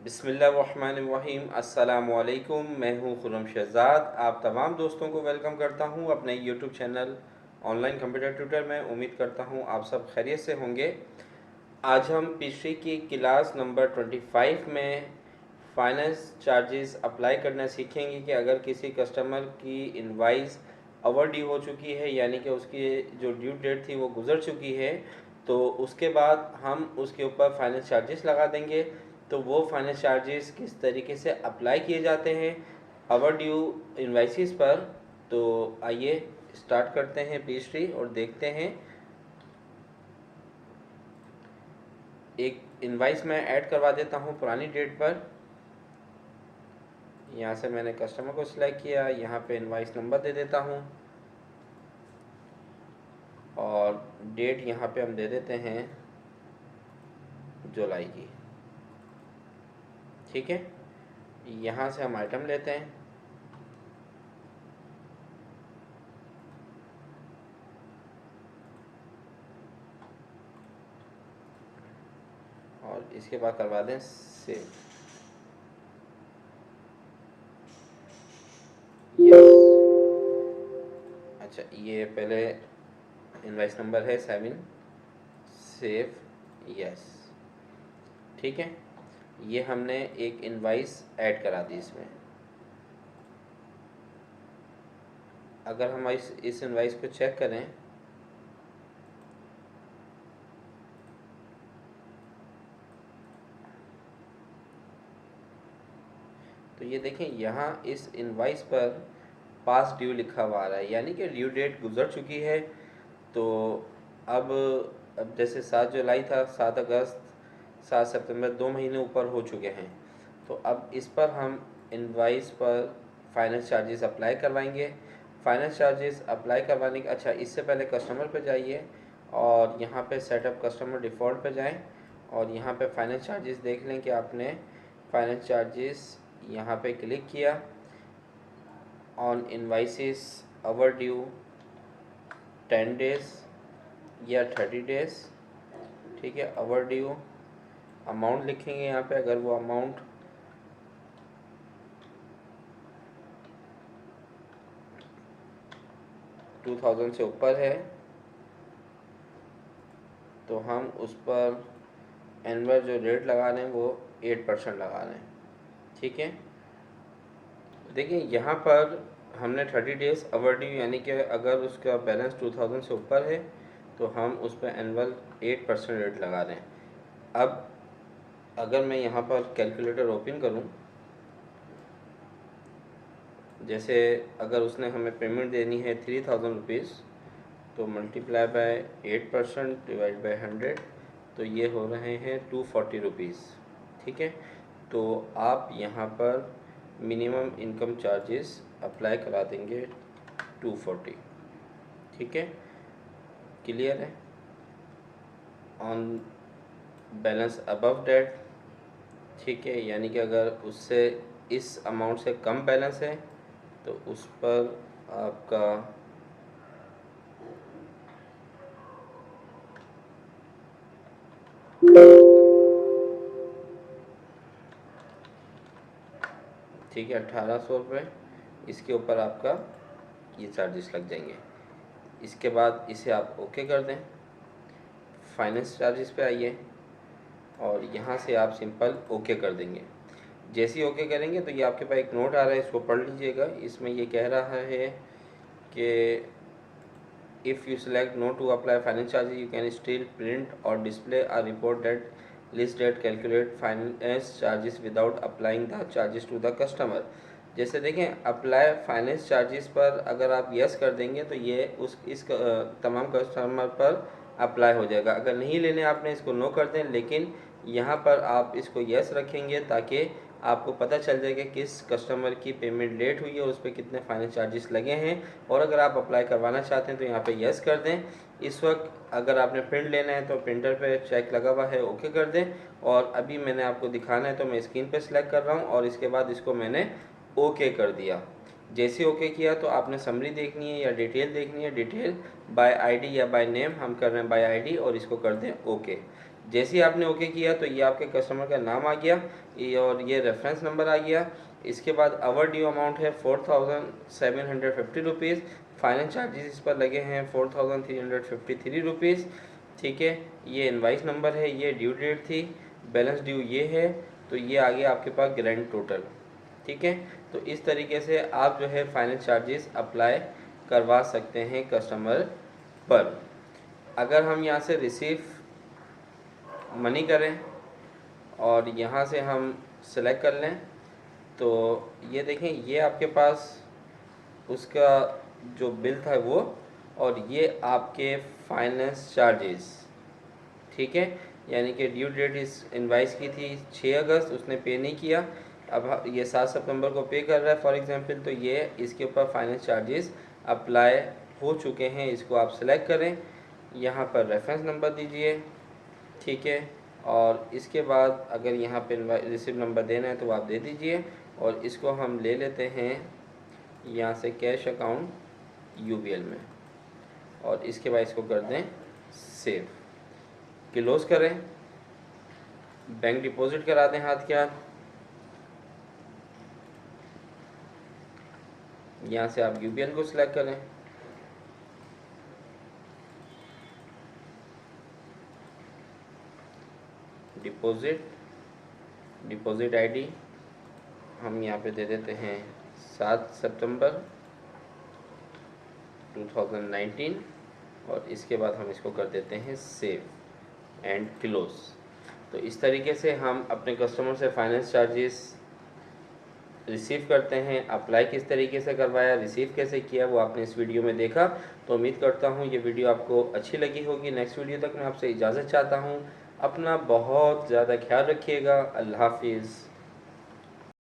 बिस्मिल्लाहिर्रहमानिर्रहीम। अस्सलामुअलैकुम। मैं हूं खुर्रम शहज़ाद। आप तमाम दोस्तों को वेलकम करता हूं अपने YouTube channel online computer tutor में। उम्मीद करता हूं आप सब खैरियत से होंगे। आज हम पिछली की क्लास नंबर 25 में फाइनेंस चार्जेस अप्लाई करना सीखेंगे कि अगर किसी कस्टमर की इनवाइस ओवर ड्यू हो चुकी है, यानी कि उसकी जो ड्यू डेट थी वो गुजर चुकी है, तो उसके बाद हम उसके ऊपर फाइनेंस चार्जेस लगा देंगे। तो वो फाइनेंस चार्जेस किस तरीके से अप्लाई किए जाते हैं ओवर ड्यू इनवाइसिस पर। तो आइए स्टार्ट करते हैं पिछली और देखते हैं। एक इनवाइस मैं ऐड करवा देता हूं पुरानी डेट पर। यहाँ से मैंने कस्टमर को सिलेक्ट किया, यहाँ पे इनवाइस नंबर दे देता हूँ और डेट यहाँ पे हम दे देते हैं जुलाई की। ठीक है, यहाँ से हम आइटम लेते हैं और इसके बाद करवा दें सेव। अच्छा, ये पहले इनवाइस नंबर है 7, सेव, यस। ठीक है, ये हमने एक इनवाइस ऐड करा दी इसमें। अगर हम इस इनवाइस को चेक करें तो ये देखें, यहाँ इस इनवाइस पर पास ड्यू लिखा हुआ आ रहा है, यानी कि ड्यू डेट गुजर चुकी है। तो अब जैसे 7 जुलाई था, 7 अगस्त, 7 सितंबर, 2 महीने ऊपर हो चुके हैं। तो अब इस पर हम इनवाइस पर फाइनेंस चार्जेस अप्लाई करवाएंगे। फाइनेंस चार्जेस अप्लाई करवाने के अच्छा, इससे पहले कस्टमर पे जाइए और यहाँ पे सेटअप कस्टमर डिफ़ॉल्ट पे जाएं और यहाँ पे फाइनेंस चार्जेस देख लें कि आपने फाइनेंस चार्जेस यहाँ पे क्लिक किया on invoices over due 10 days या 30 डेज़। ठीक है, ओवर ड्यू अमाउंट लिखेंगे यहाँ पे। अगर वो अमाउंट $2000 से ऊपर है तो हम उस पर एनुअल जो रेट लगा रहे हैं वो 8% लगा रहे हैं। ठीक है, देखिए यहाँ पर हमने 30 डेज़ ओवर ड्यू, यानी कि अगर उसका बैलेंस 2000 से ऊपर है तो हम उस पर एनुअल 8% रेट लगा रहे हैं। अब अगर मैं यहाँ पर कैलकुलेटर ओपन करूँ, जैसे अगर उसने हमें पेमेंट देनी है 3000 रुपीज़, तो मल्टीप्लाई बाय 8% डिवाइड बाय 100, तो ये हो रहे हैं 240 रुपीज़। ठीक है, तो आप यहाँ पर मिनिमम इनकम चार्जेस अप्लाई करा देंगे 240। ठीक है, क्लियर है। ऑन बैलेंस अबव डेट, ठीक है, यानी कि अगर उससे इस अमाउंट से कम बैलेंस है तो उस पर आपका ठीक है 1800 रुपये, इसके ऊपर आपका ये चार्जेस लग जाएंगे। इसके बाद इसे आप ओके कर दें। फाइनेंस चार्जेस पे आइए और यहाँ से आप सिंपल ओके कर देंगे। जैसे ही ओके करेंगे तो ये आपके पास एक नोट आ रहा है, इसको पढ़ लीजिएगा। इसमें ये कह रहा है कि if you select no to apply finance charges you can still print और display a report that list date calculate finance charges without applying the charges to the customer. जैसे देखें, अप्लाई फाइनेंस चार्जेस पर अगर आप yes कर देंगे तो ये तमाम कस्टमर पर अप्लाई हो जाएगा। अगर नहीं लेने आपने इसको नो कर दें, लेकिन यहाँ पर आप इसको यस रखेंगे ताकि आपको पता चल जाएगा किस कस्टमर की पेमेंट लेट हुई है, उस पर कितने फाइनेंस चार्जेस लगे हैं। और अगर आप अप्लाई करवाना चाहते हैं तो यहाँ पे यस कर दें। इस वक्त अगर आपने प्रिंट लेना है तो प्रिंटर पे चेक लगा हुआ है, ओके कर दें। और अभी मैंने आपको दिखाना है तो मैं स्क्रीन पे सिलेक्ट कर रहा हूँ और इसके बाद इसको मैंने ओके कर दिया। जैसे ओके किया तो आपने समरी देखनी है या डिटेल देखनी है। डिटेल बाय आईडी या बाय नेम, हम कर रहे हैं बाय आईडी और इसको कर दें ओके। जैसे ही आपने ओके किया तो ये आपके कस्टमर का नाम आ गया और ये रेफरेंस नंबर आ गया। इसके बाद आवर ड्यू अमाउंट है 4750 रुपीज़, फाइनेंस चार्जेस इस पर लगे हैं 4353 रुपीज़। ठीक है, ये इनवाइस नंबर है, ये ड्यू डेट थी, बैलेंस ड्यू ये है, तो ये आ गया आपके पास ग्रैंड टोटल। ठीक है, तो इस तरीके से आप जो है फाइनेंस चार्जेस अप्लाई करवा सकते हैं कस्टमर पर। अगर हम यहाँ से रिसीव मनी करें और यहाँ से हम सेलेक्ट कर लें तो ये देखें, ये आपके पास उसका जो बिल था वो, और ये आपके फाइनेंस चार्जेस। ठीक है, यानी कि ड्यू डेट इस इनवाइस की थी 6 अगस्त, उसने पे नहीं किया, अब ये 7 सितंबर को पे कर रहा है फॉर एग्जांपल, तो ये इसके ऊपर फाइनेंस चार्जेस अप्लाई हो चुके हैं। इसको आप सेलेक्ट करें, यहाँ पर रेफरेंस नंबर दीजिए। ठीक है, और इसके बाद अगर यहाँ पे रिसिप्ट नंबर देना है तो आप दे दीजिए, और इसको हम ले लेते हैं यहाँ से कैश अकाउंट यूबीएल में, और इसके बाद इसको कर दें सेव, क्लोज करें, बैंक डिपॉजिट करा दें हाथ के हाथ। यहाँ से आप यूबीएल को सिलेक्ट करें, डिपॉजिट आईडी हम यहाँ पे दे देते हैं 7 सितंबर 2019, और इसके बाद हम इसको कर देते हैं सेव एंड क्लोज। तो इस तरीके से हम अपने कस्टमर से फाइनेंस चार्जेस रिसीव करते हैं। अप्लाई किस तरीके से करवाया, रिसीव कैसे किया, वो आपने इस वीडियो में देखा। तो उम्मीद करता हूँ ये वीडियो आपको अच्छी लगी होगी। नेक्स्ट वीडियो तक मैं आपसे इजाज़त चाहता हूँ। अपना बहुत ज़्यादा ख्याल रखिएगा। अल्लाह हाफिज़।